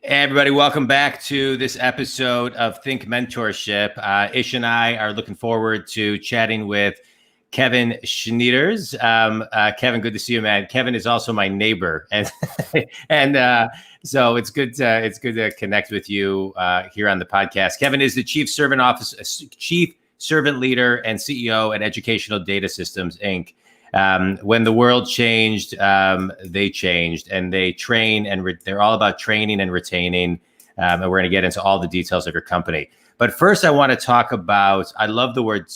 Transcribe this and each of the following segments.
Hey everybody, welcome back to this episode of Think Mentorship. Ish and I are looking forward to chatting with Kevin Schnieders. Kevin, good to see you, man. Kevin is also my neighbor, and so it's good to connect with you here on the podcast. Kevin is the Chief Servant Leader and CEO at Educational Data Systems Inc. When the world changed, they changed, and they train and they're all about training and retaining. And we're going to get into all the details of your company. But first, I want to talk about, I love the word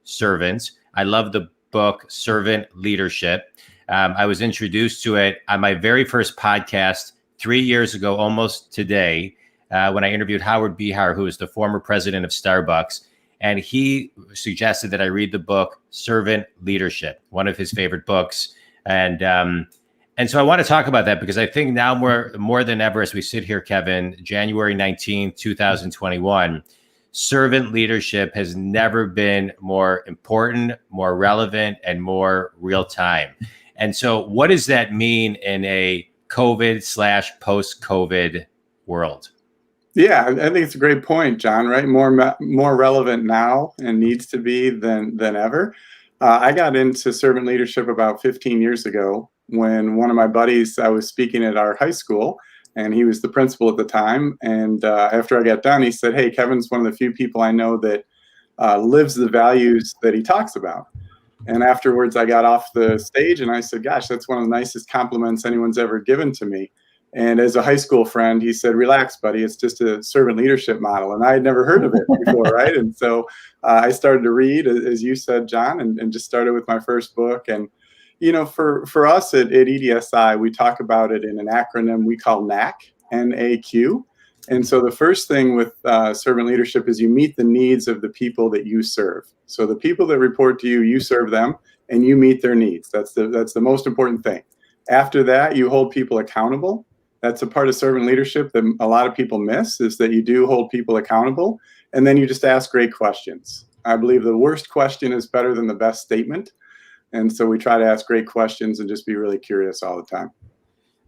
servant. I love the book, Servant Leadership. I was introduced to it on my very first podcast 3 years ago, almost today, when I interviewed Howard Behar, who is the former president of Starbucks. And he suggested that I read the book Servant Leadership, one of his favorite books. And so I want to talk about that because I think now more than ever, as we sit here, Kevin, January 19th, 2021, servant leadership has never been more important, more relevant, and more real time. And so what does that mean in a COVID/post-COVID world? Yeah, I think it's a great point, John, right? More relevant now and needs to be than ever. I got into servant leadership about 15 years ago when one of my buddies, I was speaking at our high school, and he was the principal at the time. And after I got done, he said, "Hey, Kevin's one of the few people I know that lives the values that he talks about." And afterwards, I got off the stage and I said, "Gosh, that's one of the nicest compliments anyone's ever given to me." And as a high school friend, he said, "Relax, buddy. It's just a servant leadership model." And I had never heard of it before, right? And so I started to read, as you said, John, and just started with my first book. And, for us at EDSI, we talk about it in an acronym we call NAQ, N-A-Q. And so the first thing with servant leadership is you meet the needs of the people that you serve. So the people that report to you, you serve them, and you meet their needs. That's the most important thing. After that, you hold people accountable. That's a part of servant leadership that a lot of people miss, is that you do hold people accountable, and then you just ask great questions. I believe the worst question is better than the best statement. And so we try to ask great questions and just be really curious all the time.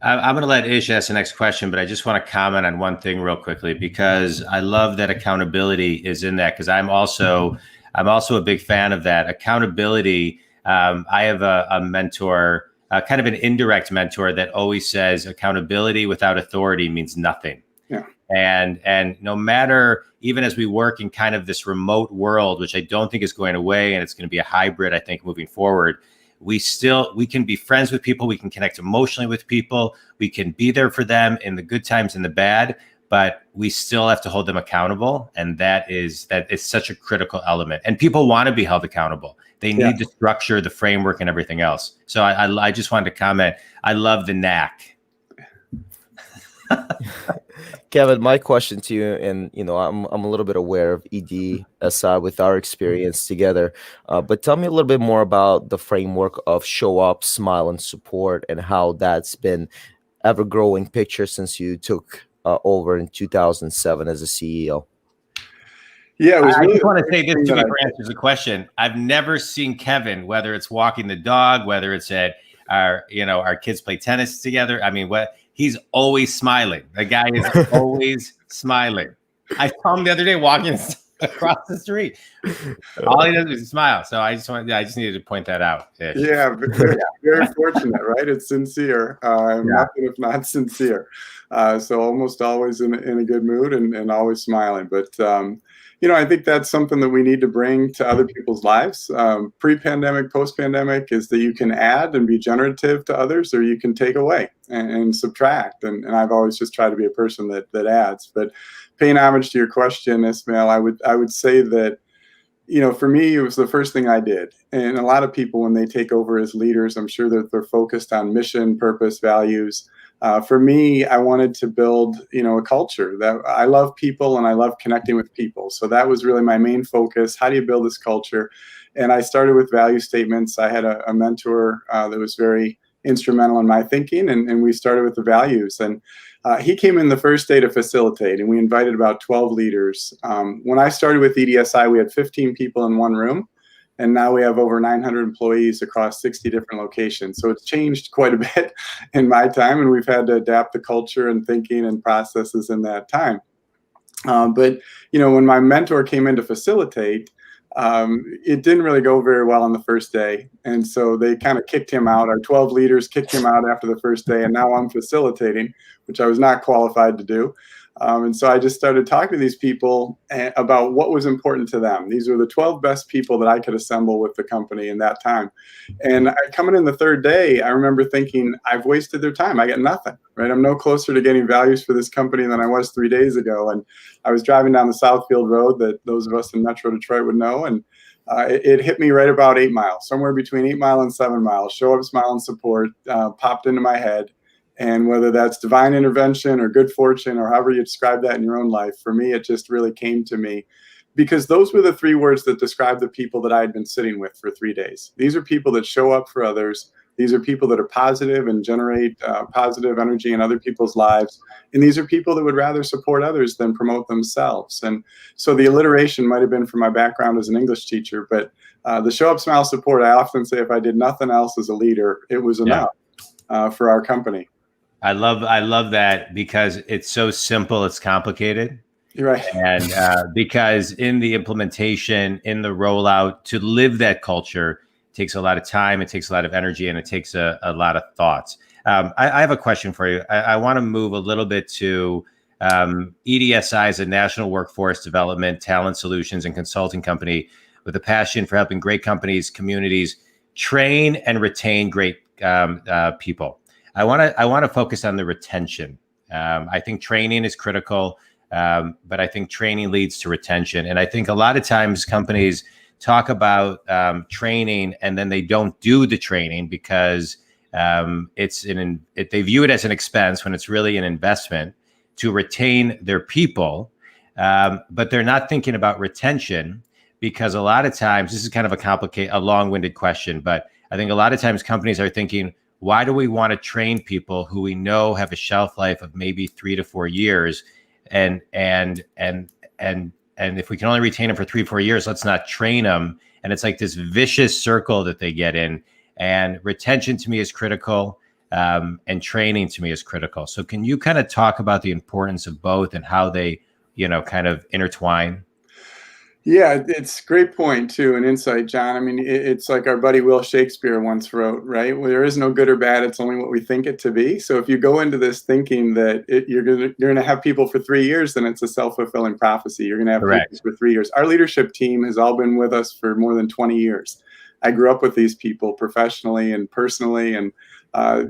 I'm going to let Ish ask the next question, but I just want to comment on one thing real quickly, because I love that accountability is in that, because I'm also a big fan of that accountability. I have a mentor, kind of an indirect mentor, that always says accountability without authority means nothing. Yeah. And no matter, even as we work in kind of this remote world, which I don't think is going away, and it's going to be a hybrid, I think, moving forward, we can be friends with people. We can connect emotionally with people. We can be there for them in the good times and the bad, but we still have to hold them accountable. And that is such a critical element. And people want to be held accountable. They need the structure, the framework, and everything else. So I just wanted to comment. I love the knack. Kevin, my question to you, and I'm a little bit aware of EDSI with our experience together, but tell me a little bit more about the framework of show up, smile, and support, and how that's been ever growing picture since you took over in 2007 as a CEO. Yeah, it was I just want to say this to me for answers the question. I've never seen Kevin, whether it's walking the dog, whether it's at our kids play tennis together. I mean, he's always smiling. The guy is always smiling. I saw him the other day walking across the street. All he does is smile. So I just needed to point that out. Yeah, very fortunate, right? It's sincere. Nothing if not sincere. So almost always in a good mood and always smiling. But I think that's something that we need to bring to other people's lives. Pre-pandemic, post-pandemic, is that you can add and be generative to others, or you can take away and subtract. And I've always just tried to be a person that adds. But paying homage to your question, Ismail, I would say that, for me, it was the first thing I did. And a lot of people, when they take over as leaders, I'm sure that they're focused on mission, purpose, values. For me, I wanted to build, a culture that I love people and I love connecting with people. So that was really my main focus. How do you build this culture? And I started with value statements. I had a mentor that was very instrumental in my thinking, and we started with the values. And he came in the first day to facilitate, and we invited about 12 leaders. When I started with EDSI, we had 15 people in one room. And now we have over 900 employees across 60 different locations. So it's changed quite a bit in my time, and we've had to adapt the culture and thinking and processes in that time. But when my mentor came in to facilitate, it didn't really go very well on the first day. And so they kind of kicked him out. Our 12 leaders kicked him out after the first day. And now I'm facilitating, which I was not qualified to do. And so I just started talking to these people about what was important to them. These were the 12 best people that I could assemble with the company in that time. And coming in the third day, I remember thinking, I've wasted their time. I get nothing, right? I'm no closer to getting values for this company than I was 3 days ago. And I was driving down the Southfield Road that those of us in Metro Detroit would know. And it hit me right about 8 miles, somewhere between 8 Mile and 7 Miles. Show up, smile, and support popped into my head. And whether that's divine intervention or good fortune or however you describe that in your own life, for me, it just really came to me because those were the 3 words that describe the people that I had been sitting with for 3 days. These are people that show up for others. These are people that are positive and generate positive energy in other people's lives. And these are people that would rather support others than promote themselves. And so the alliteration might have been from my background as an English teacher, but the show up, smile, support, I often say if I did nothing else as a leader, it was enough for our company. I love that because it's so simple, it's complicated. You're right. And because in the implementation, in the rollout, to live that culture takes a lot of time, it takes a lot of energy, and it takes a lot of thoughts. I have a question for you. I want to move a little bit to EDSI is a national workforce development, talent solutions, and consulting company with a passion for helping great companies, communities train and retain great people. I want to focus on the retention. I think training is critical, but I think training leads to retention. And I think a lot of times companies talk about training and then they don't do the training because they view it as an expense when it's really an investment to retain their people. But they're not thinking about retention because a lot of times, this is kind of a long-winded question, but I think a lot of times companies are thinking, why do we want to train people who we know have a shelf life of maybe 3 to 4 years? And if we can only retain them for 3 or 4 years, let's not train them. And it's like this vicious circle that they get in. And retention to me is critical, and training to me is critical. So can you kind of talk about the importance of both and how they, kind of intertwine? Yeah, it's a great point too, an insight, John. I mean, it's like our buddy Will Shakespeare once wrote, right? Well, there is no good or bad; it's only what we think it to be. So if you go into this thinking that you're gonna have people for 3 years, then it's a self-fulfilling prophecy. You're gonna have people for 3 years. Our leadership team has all been with us for more than 20 years. I grew up with these people professionally and personally, and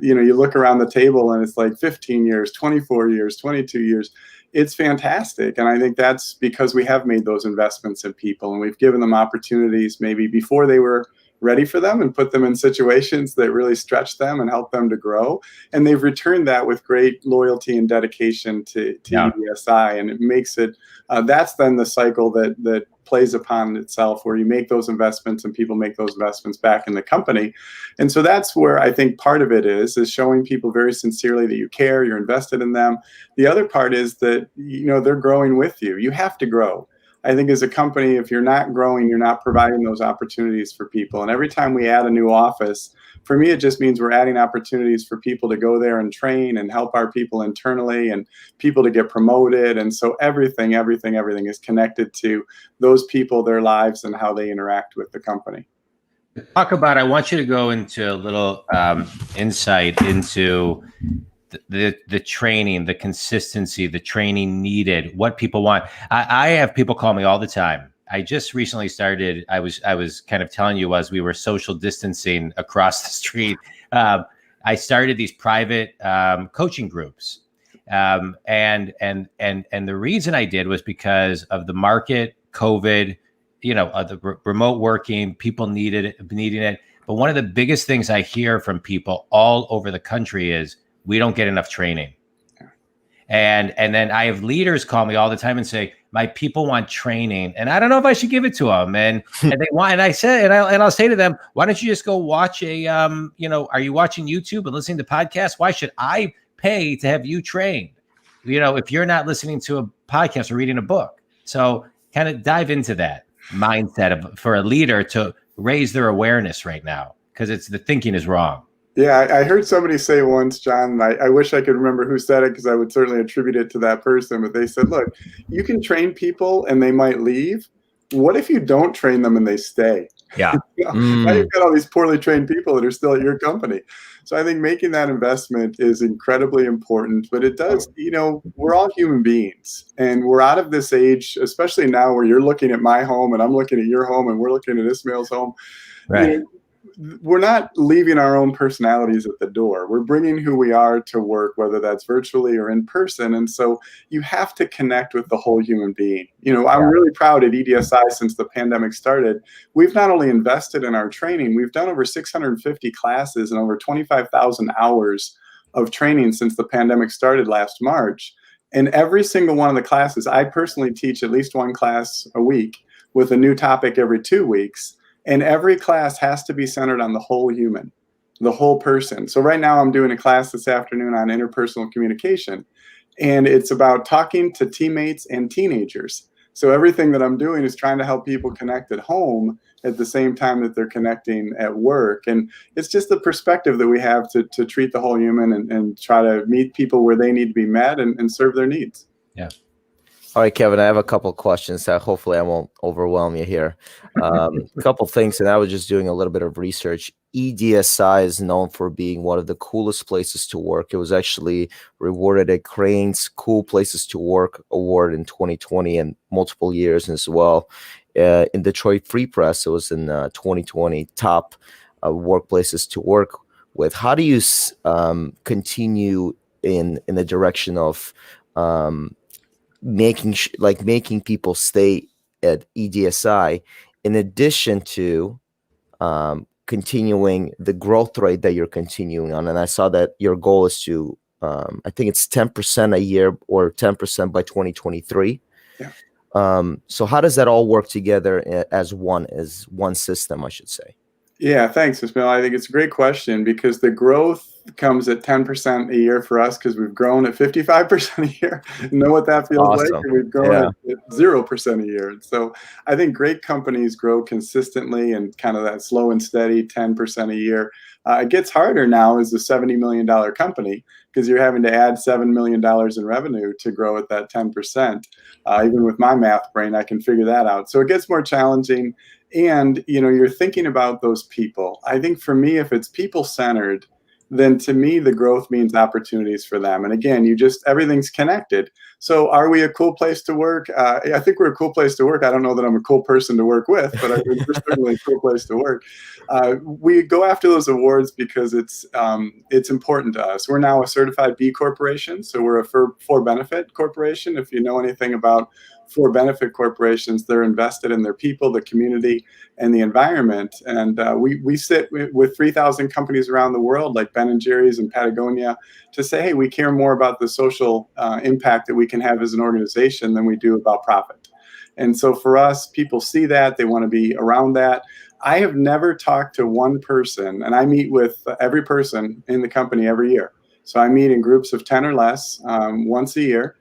you look around the table and it's like 15 years, 24 years, 22 years. It's fantastic. And I think that's because we have made those investments in people and we've given them opportunities maybe before they were ready for them and put them in situations that really stretch them and help them to grow. And they've returned that with great loyalty and dedication to EDSI. And it makes it, that's then the cycle that plays upon itself where you make those investments and people make those investments back in the company. And so that's where I think part of it is showing people very sincerely that you care, you're invested in them. The other part is that, they're growing with you. You have to grow. I think as a company, if you're not growing, you're not providing those opportunities for people. And every time we add a new office, for me, it just means we're adding opportunities for people to go there and train and help our people internally and people to get promoted. And so everything is connected to those people, their lives, and how they interact with the company. I want you to go into a little insight into the training, the consistency, the training needed, what people want. I have people call me all the time. I just recently started, I was kind of telling you as we were social distancing across the street, I started these private coaching groups. And the reason I did was because of the market, COVID, the remote working, people needing it. But one of the biggest things I hear from people all over the country is we don't get enough training. And then I have leaders call me all the time and say, my people want training and I don't know if I should give it to them. And they want, and I said, and I'll say to them, why don't you just go watch are you watching YouTube and listening to podcasts? Why should I pay to have you trained? If you're not listening to a podcast or reading a book. So kind of dive into that mindset for a leader to raise their awareness right now because it's the thinking is wrong. Yeah, I heard somebody say once, John, I wish I could remember who said it because I would certainly attribute it to that person, but they said, look, you can train people and they might leave. What if you don't train them and they stay? Yeah. Now you've got all these poorly trained people that are still at your company. So I think making that investment is incredibly important, but it does, we're all human beings and we're out of this age, especially now where you're looking at my home and I'm looking at your home and we're looking at Ismail's home. Right. We're not leaving our own personalities at the door. We're bringing who we are to work, whether that's virtually or in person. And so you have to connect with the whole human being. I'm really proud at EDSI since the pandemic started. We've not only invested in our training, we've done over 650 classes and over 25,000 hours of training since the pandemic started last March. And every single one of the classes, I personally teach at least one class a week with a new topic every 2 weeks. And every class has to be centered on the whole human, the whole person. So right now I'm doing a class this afternoon on interpersonal communication, and it's about talking to teammates and teenagers. So everything that I'm doing is trying to help people connect at home at the same time that they're connecting at work. And it's just the perspective that we have to treat the whole human and try to meet people where they need to be met and serve their needs. Yeah. All right, Kevin, I have a couple of questions that hopefully I won't overwhelm you here. A couple things, and I was just doing a little bit of research. EDSI is known for being one of the coolest places to work. It was actually rewarded at Crane's Cool Places to Work Award in 2020 and multiple years as well. In Detroit Free Press, it was in 2020 top workplaces to work with. How do you continue in the direction of making people stay at EDSI, in addition to continuing the growth rate that you're continuing on? And I saw that your goal is to, I think it's 10% a year or 10% by 2023. Yeah. So how does that all work together as one system, I should say? Yeah, thanks, Ismail. I think it's a great question because the growth comes at 10% a year for us because we've grown at 55% a year. Know what that feels like? And we've grown at 0% a year. And so I think great companies grow consistently and kind of that slow and steady 10% a year. It gets harder now as a $70 million company because you're having to add $7 million in revenue to grow at that 10%. Even with my math brain, I can figure that out. So it gets more challenging. And, you're thinking about those people. I think for me, if it's people-centered, then to me, the growth means opportunities for them. And again, everything's connected. So are we a cool place to work? I think we're a cool place to work. I don't know that I'm a cool person to work with, but I think we're certainly a cool place to work. We go after those awards because it's important to us. We're now a certified B corporation. So we're a for-benefit corporation. If you know anything about for-benefit corporations, they're invested in their people, the community, and the environment. And we sit with 3,000 companies around the world, like Ben & Jerry's and Patagonia, to say, hey, we care more about the social impact that we can have as an organization than we do about profit. And so for us, people see that, they want to be around that. I have never talked to one person, and I meet with every person in the company every year. So I meet in groups of 10 or less once a year.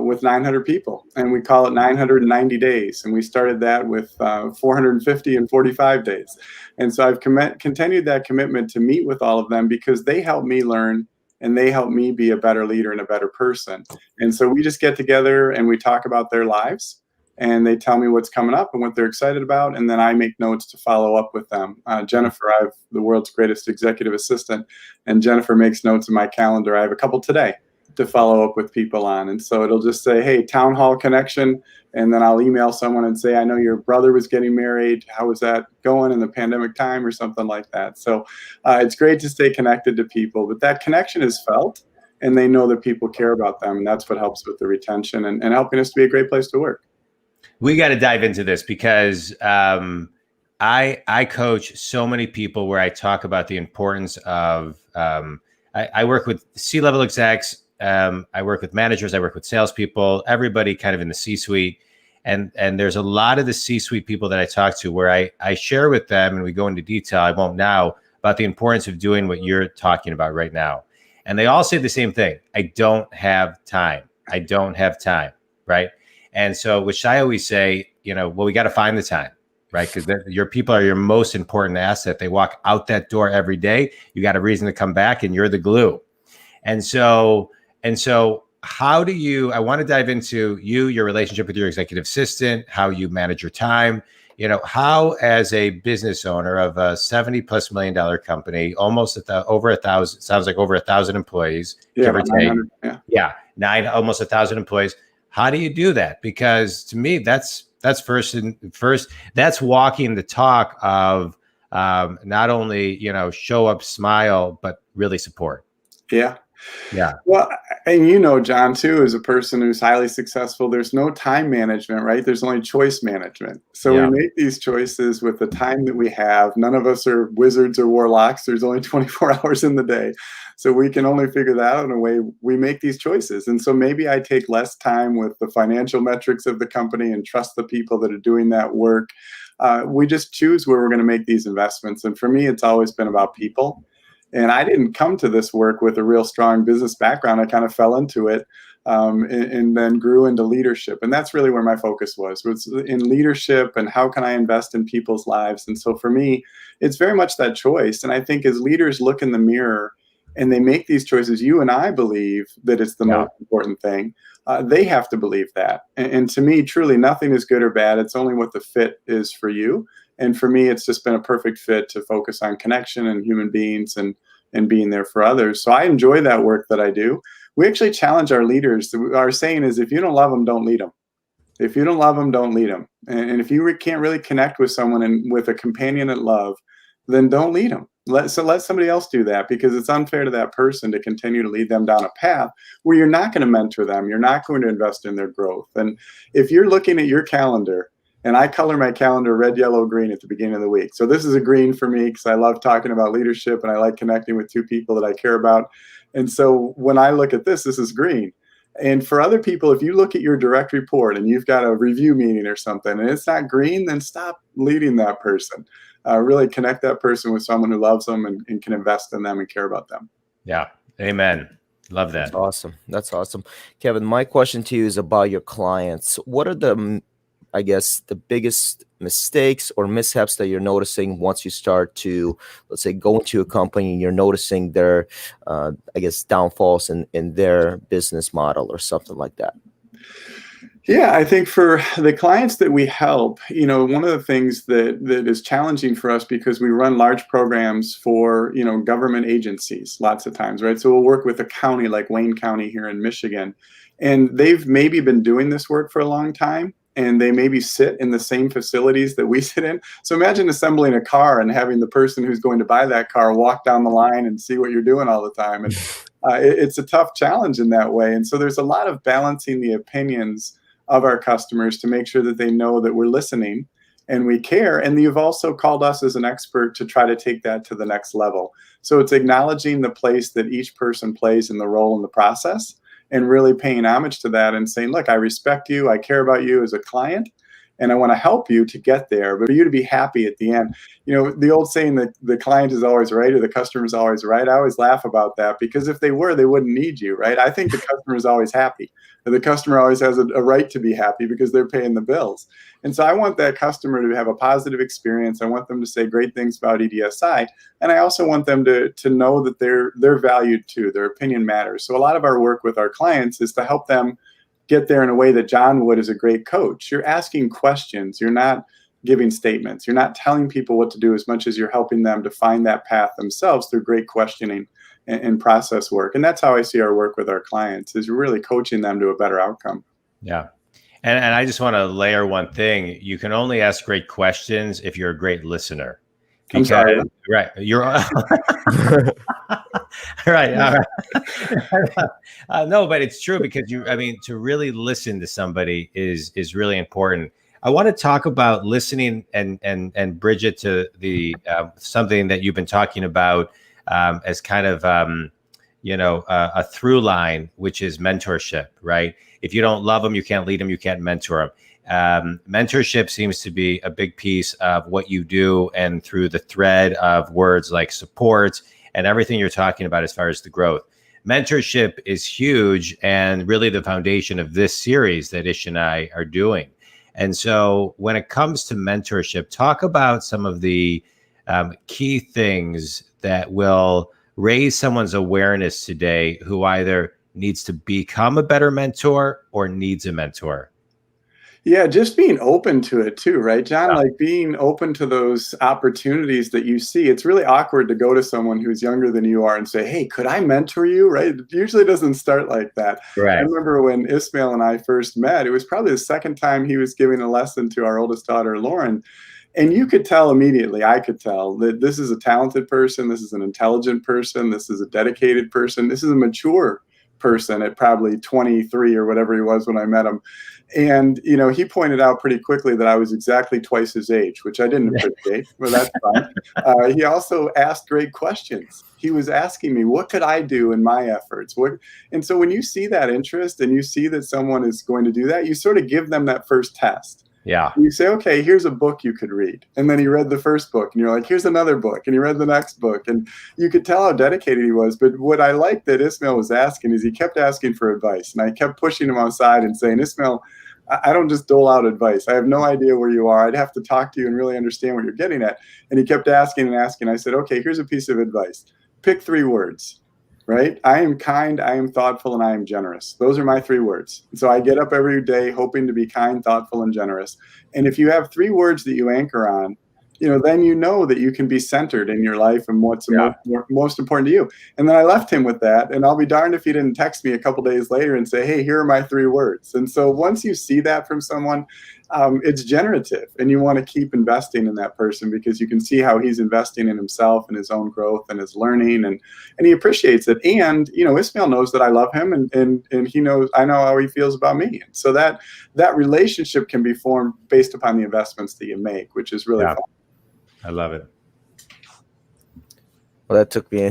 With 900 people, and we call it 990 days. And we started that with 450 in 45 days. And so I've continued that commitment to meet with all of them because they help me learn and they help me be a better leader and a better person. And so we just get together and we talk about their lives and they tell me what's coming up and what they're excited about. And then I make notes to follow up with them. Jennifer, I have the world's greatest executive assistant, and Jennifer makes notes in my calendar. I have a couple today to follow up with people on. And so it'll just say, hey, town hall connection. And then I'll email someone and say, I know your brother was getting married. How was that going in the pandemic time or something like that? So it's great to stay connected to people, but that connection is felt and they know that people care about them. And that's what helps with the retention and helping us to be a great place to work. We got to dive into this because I coach so many people where I talk about the importance of, I work with C-level execs. I work with managers, I work with salespeople, everybody kind of in the C-suite. And there's a lot of the C-suite people that I talk to where I share with them, and we go into detail, I won't now, about the importance of doing what you're talking about right now. And they all say the same thing. I don't have time. I don't have time, right? And so, which I always say, well, we got to find the time. right? Because your people are your most important asset. They walk out that door every day. You got a reason to come back, and you're the glue. And so how do you, I want to dive into your relationship with your executive assistant, how you manage your time, how as a business owner of a $70+ million company, almost over 1,000, sounds like over 1,000 employees, give or take. Almost 1,000 employees. How do you do that? Because to me, that's first, that's walking the talk of not only, show up, smile, but really support. Yeah. Yeah. Well, and John, too, as a person who's highly successful, there's no time management, right? There's only choice management. So we make these choices with the time that we have. None of us are wizards or warlocks. There's only 24 hours in the day. So we can only figure that out in a way we make these choices. And so maybe I take less time with the financial metrics of the company and trust the people that are doing that work. We just choose where we're going to make these investments. And for me, it's always been about people. And I didn't come to this work with a real strong business background. I kind of fell into it and then grew into leadership. And that's really where my focus was in leadership and how can I invest in people's lives. And so for me, it's very much that choice. And I think as leaders look in the mirror and they make these choices, you and I believe that it's the most important thing. They have to believe that. And to me, truly, nothing is good or bad. It's only what the fit is for you. And for me, it's just been a perfect fit to focus on connection and human beings and being there for others. So I enjoy that work that I do. We actually challenge our leaders. Our saying is, if you don't love them, don't lead them. If you don't love them, don't lead them. And if you can't really connect with someone and with a companionate love, then don't lead them. Let somebody else do that, because it's unfair to that person to continue to lead them down a path where you're not going to mentor them. You're not going to invest in their growth. And if you're looking at your calendar, and I color my calendar red, yellow, green at the beginning of the week. So this is a green for me because I love talking about leadership and I like connecting with two people that I care about. And so when I look at this is green. And for other people, if you look at your direct report and you've got a review meeting or something and it's not green, then stop leading that person. Really connect that person with someone who loves them and can invest in them and care about them. Yeah. Amen. Love that. That's awesome. Kevin, my question to you is about your clients. What are the biggest mistakes or mishaps that you're noticing once you start to, let's say, go into a company and you're noticing their, downfalls in their business model or something like that? Yeah, I think for the clients that we help, one of the things that is challenging for us, because we run large programs for, government agencies lots of times, right? So we'll work with a county like Wayne County here in Michigan, and they've maybe been doing this work for a long time. And they maybe sit in the same facilities that we sit in. So imagine assembling a car and having the person who's going to buy that car walk down the line and see what you're doing all the time. And it's a tough challenge in that way. And so there's a lot of balancing the opinions of our customers to make sure that they know that we're listening and we care. And you've also called us as an expert to try to take that to the next level. So it's acknowledging the place that each person plays in the role in the process, and really paying homage to that and saying, look, I respect you, I care about you as a client, and I want to help you to get there, but for you to be happy at the end. The old saying that the client is always right or the customer is always right, I always laugh about that, because if they were, they wouldn't need you, right? I think the customer is always happy. The customer always has a right to be happy because they're paying the bills. And so I want that customer to have a positive experience. I want them to say great things about EDSI. And I also want them to know that they're valued too. Their opinion matters. So a lot of our work with our clients is to help them get there in a way that John would as a great coach. You're asking questions. You're not giving statements. You're not telling people what to do as much as you're helping them to find that path themselves through great questioning and process work. And that's how I see our work with our clients, is really coaching them to a better outcome. Yeah. And I just want to layer one thing. You can only ask great questions if you're a great listener. I'm sorry. Right. You're right. All right. No, but it's true, because to really listen to somebody is really important. I want to talk about listening and bridge it to the something that you've been talking about as kind of a through line, which is mentorship, right? If you don't love them, you can't lead them, you can't mentor them. Mentorship seems to be a big piece of what you do, and through the thread of words like support and everything you're talking about as far as the growth. Mentorship is huge and really the foundation of this series that Ish and I are doing. And so when it comes to mentorship, talk about some of the key things that will raise someone's awareness today who either needs to become a better mentor or needs a mentor. Yeah, just being open to it too, right, John? Yeah. Like being open to those opportunities that you see. It's really awkward to go to someone who's younger than you are and say, "Hey, could I mentor you?" Right? It usually doesn't start like that. I Right. remember when Ismail and I first met, it was probably the second time he was giving a lesson to our oldest daughter, Lauren. And you could tell immediately, I could tell that this is a talented person, this is an intelligent person, this is a dedicated person, this is a mature person at probably 23 or whatever he was when I met him. And, he pointed out pretty quickly that I was exactly twice his age, which I didn't appreciate, but that's fine. He also asked great questions. He was asking me, what could I do in my efforts? And so when you see that interest and you see that someone is going to do that, you sort of give them that first test. Yeah. You say, okay, here's a book you could read. And then he read the first book and you're like, here's another book. And he read the next book. And you could tell how dedicated he was. But what I liked that Ismail was asking is he kept asking for advice. And I kept pushing him outside and saying, Ismail, I don't just dole out advice. I have no idea where you are. I'd have to talk to you and really understand what you're getting at. And he kept asking and asking. I said, okay, here's a piece of advice. Pick 3 words. Right? I am kind, I am thoughtful, and I am generous. Those are my 3 words. And so I get up every day hoping to be kind, thoughtful, and generous. And if you have 3 words that you anchor on, then you know that you can be centered in your life and what's most important to you. And then I left him with that. And I'll be darned if he didn't text me a couple days later and say, hey, here are my 3 words. And so once you see that from someone, it's generative, and you want to keep investing in that person because you can see how he's investing in himself and his own growth and his learning, and he appreciates it. And Ismail knows that I love him, and he knows I know how he feels about me. And so that relationship can be formed based upon the investments that you make, which is really fun. I love it. Well, it took me.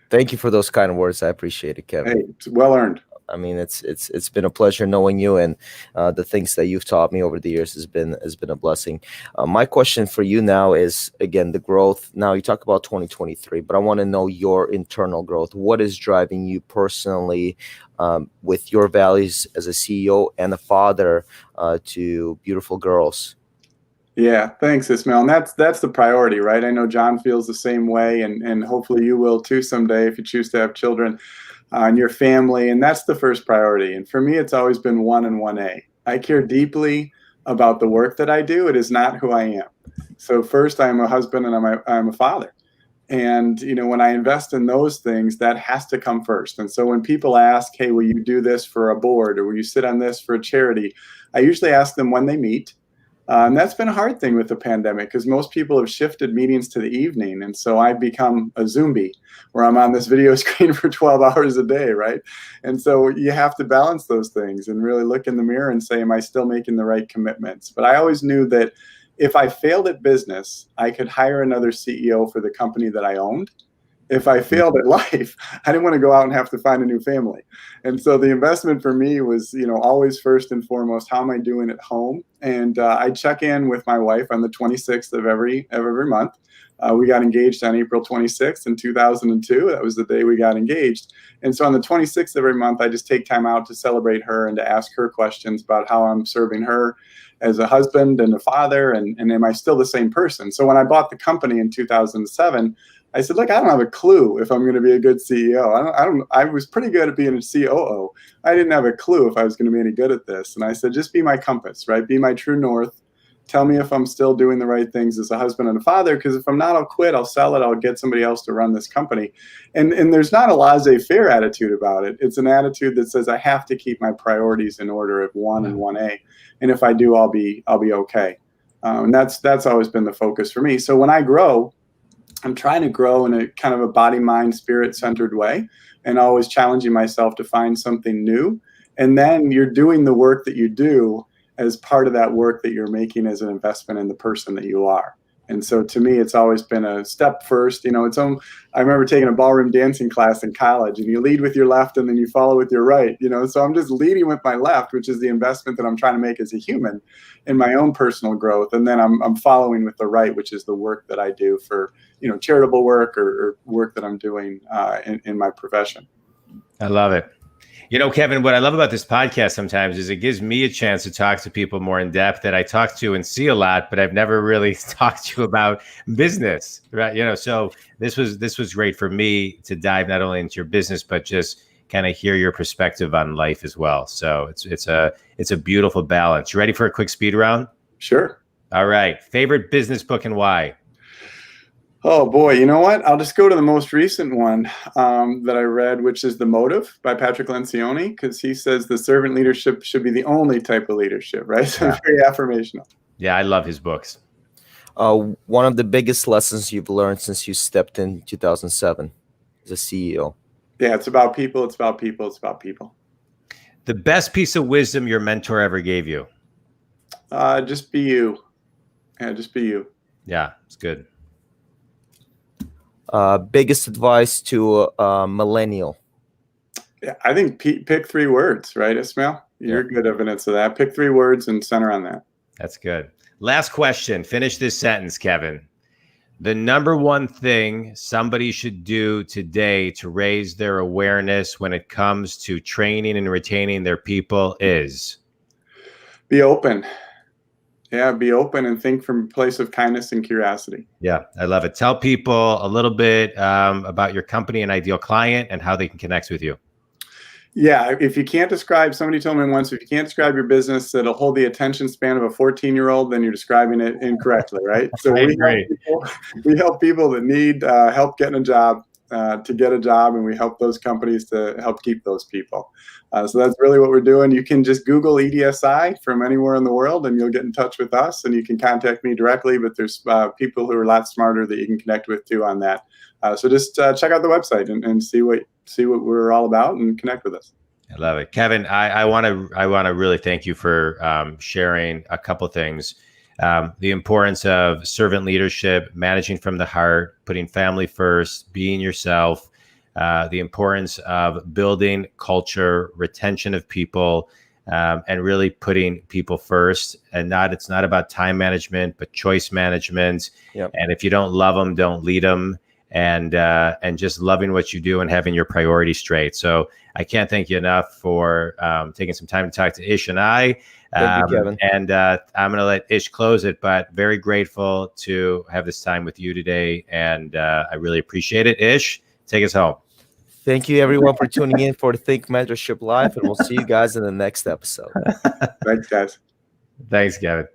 Thank you for those kind of words. I appreciate it, Kevin. Hey, it's well earned. I mean, it's been a pleasure knowing you, and the things that you've taught me over the years has been a blessing. My question for you now is, again, the growth. Now you talk about 2023, but I want to know your internal growth. What is driving you personally with your values as a CEO and a father to beautiful girls? Yeah, thanks, Ismail. And that's the priority, right? I know John feels the same way, and hopefully you will too someday if you choose to have children and your family. And that's the first priority. And for me, it's always been 1 and 1A. I care deeply about the work that I do. It is not who I am. So first, I am a husband and I'm a father. And when I invest in those things, that has to come first. And so when people ask, hey, will you do this for a board, or will you sit on this for a charity? I usually ask them when they meet. And that's been a hard thing with the pandemic because most people have shifted meetings to the evening. And so I've become a zombie where I'm on this video screen for 12 hours a day, right? And so you have to balance those things and really look in the mirror and say, am I still making the right commitments? But I always knew that if I failed at business, I could hire another CEO for the company that I owned. If I failed at life, I didn't want to go out and have to find a new family. And so the investment for me was, always first and foremost, how am I doing at home? And I check in with my wife on the 26th of every month. We got engaged on April 26th in 2002. That was the day we got engaged. And so on the 26th of every month, I just take time out to celebrate her and to ask her questions about how I'm serving her as a husband and a father, and am I still the same person? So when I bought the company in 2007, I said, look, I don't have a clue if I'm going to be a good CEO. I was pretty good at being a COO. I didn't have a clue if I was going to be any good at this. And I said, just be my compass, right? Be my true north. Tell me if I'm still doing the right things as a husband and a father, because if I'm not, I'll quit, I'll sell it, I'll get somebody else to run this company. And there's not a laissez-faire attitude about it. It's an attitude that says I have to keep my priorities in order at 1 and 1A. And if I do, I'll be okay. And that's always been the focus for me. So when I grow, I'm trying to grow in a kind of a body, mind, spirit-centered way, and always challenging myself to find something new. And then you're doing the work that you do as part of that work that you're making as an investment in the person that you are. And so to me, it's always been a step first. I remember taking a ballroom dancing class in college, and you lead with your left and then you follow with your right. So I'm just leading with my left, which is the investment that I'm trying to make as a human in my own personal growth. And then I'm following with the right, which is the work that I do for, charitable work or work that I'm doing in my profession. I love it. Kevin, what I love about this podcast sometimes is it gives me a chance to talk to people more in depth that I talk to and see a lot, but I've never really talked to you about business, right? So this was great for me to dive not only into your business, but just kind of hear your perspective on life as well. So it's a beautiful balance. You ready for a quick speed round? Sure. All right. Favorite business book and why? Oh boy, you know what? I'll just go to the most recent one that I read, which is The Motive by Patrick Lencioni, because he says the servant leadership should be the only type of leadership, right? So Yeah. very affirmational. Yeah, I love his books. One of the biggest lessons you've learned since you stepped in 2007 as a CEO. Yeah, it's about people. It's about people. It's about people. The best piece of wisdom your mentor ever gave you? Just be you. Yeah, just be you. Yeah, it's good. Biggest advice to a millennial? Yeah, I think pick 3 words, right, Ismail? You're good evidence of that. Pick 3 words and center on that. That's good. Last question. Finish this sentence, Kevin. The number one thing somebody should do today to raise their awareness when it comes to training and retaining their people is? Be open. Yeah, be open and think from a place of kindness and curiosity. Yeah, I love it. Tell people a little bit about your company and ideal client and how they can connect with you. Yeah, if you can't describe, somebody told me once, if you can't describe your business that'll hold the attention span of a 14-year-old, then you're describing it incorrectly, right? So we help people that need help getting a job to get a job, and we help those companies to help keep those people. So that's really what we're doing. You can just Google EDSI from anywhere in the world, and you'll get in touch with us, and you can contact me directly, but there's people who are a lot smarter that you can connect with too on that. So just check out the website and see what we're all about and connect with us. I love it. Kevin, I want to really thank you for sharing a couple things. The importance of servant leadership, managing from the heart, putting family first, being yourself, the importance of building culture, retention of people, and really putting people first. And it's not about time management, but choice management. Yep. And if you don't love them, don't lead them. And just loving what you do and having your priorities straight. So I can't thank you enough for taking some time to talk to Ish and I. Thank you, Kevin. And I'm going to let Ish close it, but very grateful to have this time with you today. And I really appreciate it. Ish, take us home. Thank you, everyone, for tuning in for the Think Mentorship Live, and we'll see you guys in the next episode. Thanks, guys. Thanks, Kevin.